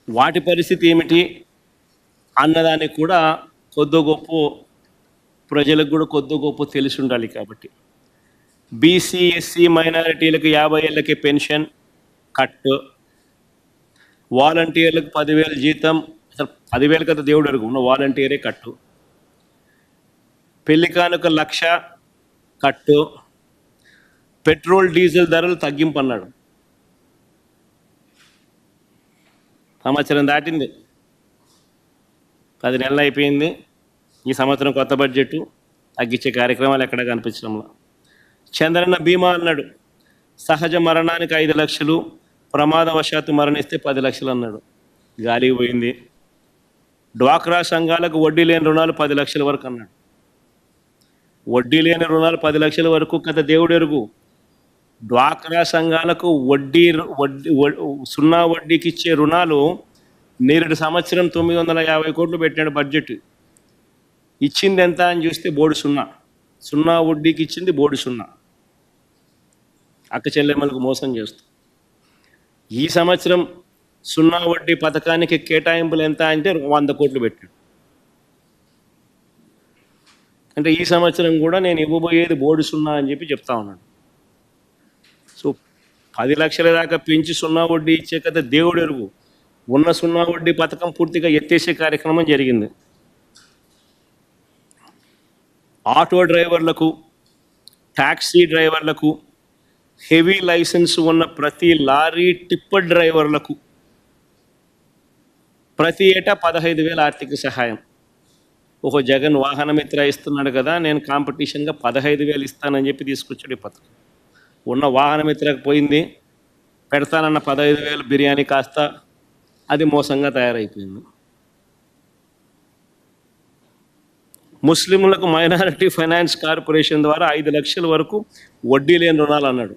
వాటి పరిస్థితి ఏమిటి అన్నదానికి కూడా కొద్ది గొప్ప ప్రజలకు కూడా కొద్ది గొప్ప తెలిసి ఉండాలి. కాబట్టి బీసీ ఎస్సీ మైనారిటీలకు 50 ఏళ్ళకి పెన్షన్ కట్, వాలంటీర్లకు 10,000 జీతం, అసలు 10,000 కదా దేవుడు అడుగు ఉన్న వాలంటీరే కట్టు, పెళ్లి కానుక 1,00,000 కట్టు, పెట్రోల్ డీజిల్ ధరలు తగ్గింపు అన్నాడు. సంవత్సరం దాటింది, 10 నెలలు అయిపోయింది. ఈ సంవత్సరం కొత్త బడ్జెట్ తగ్గించే కార్యక్రమాలు ఎక్కడ కనిపించడంలో. చంద్రన్న బీమా అన్నాడు, సహజ మరణానికి 5 లక్షలు, ప్రమాదవశాత్తు మరణిస్తే 10 లక్షలు అన్నాడు, గాలికి పోయింది. డ్వాక్రా సంఘాలకు వడ్డీ లేని రుణాలు 10 లక్షల వరకు అన్నాడు. వడ్డీ లేని రుణాలు 10 లక్షల వరకు కథ దేవుడు ఎరుగు. డ్వాక్రా సంఘాలకు సున్నా వడ్డీకి ఇచ్చే రుణాలు నేరుడు సంవత్సరం 950 కోట్లు పెట్టాడు బడ్జెట్. ఇచ్చింది ఎంత అని చూస్తే బోర్డు సున్నా వడ్డీకి ఇచ్చింది బోర్డు సున్నా. అక్క చెల్లెమ్మలకు మోసం చేస్తూ ఈ సంవత్సరం సున్నా వడ్డీ పథకానికి కేటాయింపులు ఎంత అంటే 100 కోట్లు పెట్టాడు. అంటే ఈ సంవత్సరం కూడా నేను ఇవ్వబోయేది బోర్డు సున్నా అని చెప్పి చెప్తా ఉన్నాడు. సో 10 లక్షల దాకా పెంచి సున్నా వడ్డీ ఇచ్చే కదా దేవుడు ఎరుగు. ఉన్న సున్నా వడ్డీ పథకం పూర్తిగా ఎత్తేసే కార్యక్రమం జరిగింది. ఆటో డ్రైవర్లకు, ట్యాక్సీ డ్రైవర్లకు, హెవీ లైసెన్స్ ఉన్న ప్రతి లారీ టిప్పర్ డ్రైవర్లకు ప్రతి ఏటా 15,000 ఆర్థిక సహాయం. ఒక జగన్ వాహనమిత్ర ఇస్తున్నాడు కదా, నేను కాంపిటీషన్గా 15,000 ఇస్తానని చెప్పి తీసుకొచ్చాడు ఈ పథకం. ఉన్న వాహనమిత్రకు పోయింది, పెడతానన్న 15,000 బిర్యానీ కాస్త అది మోసంగా తయారైపోయింది. ముస్లింలకు మైనారిటీ ఫైనాన్స్ కార్పొరేషన్ ద్వారా 5 లక్షల వరకు వడ్డీ లేని రుణాలు అన్నాడు.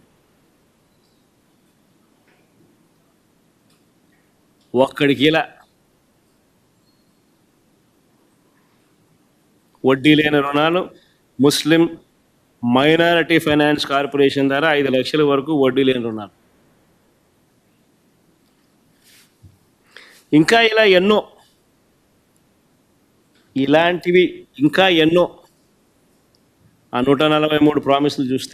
ఒక్కడికి ఇలా వడ్డీ లేని రుణాలు ముస్లిం మైనారిటీ ఫైనాన్స్ కార్పొరేషన్ ద్వారా 5 లక్షల వరకు వడ్డీ లేని రుణాలు. ఇంకా ఇలా ఎన్నో, ఇలాంటివి ఇంకా ఎన్నో. ఆ 143 ప్రామిసులు చూస్తే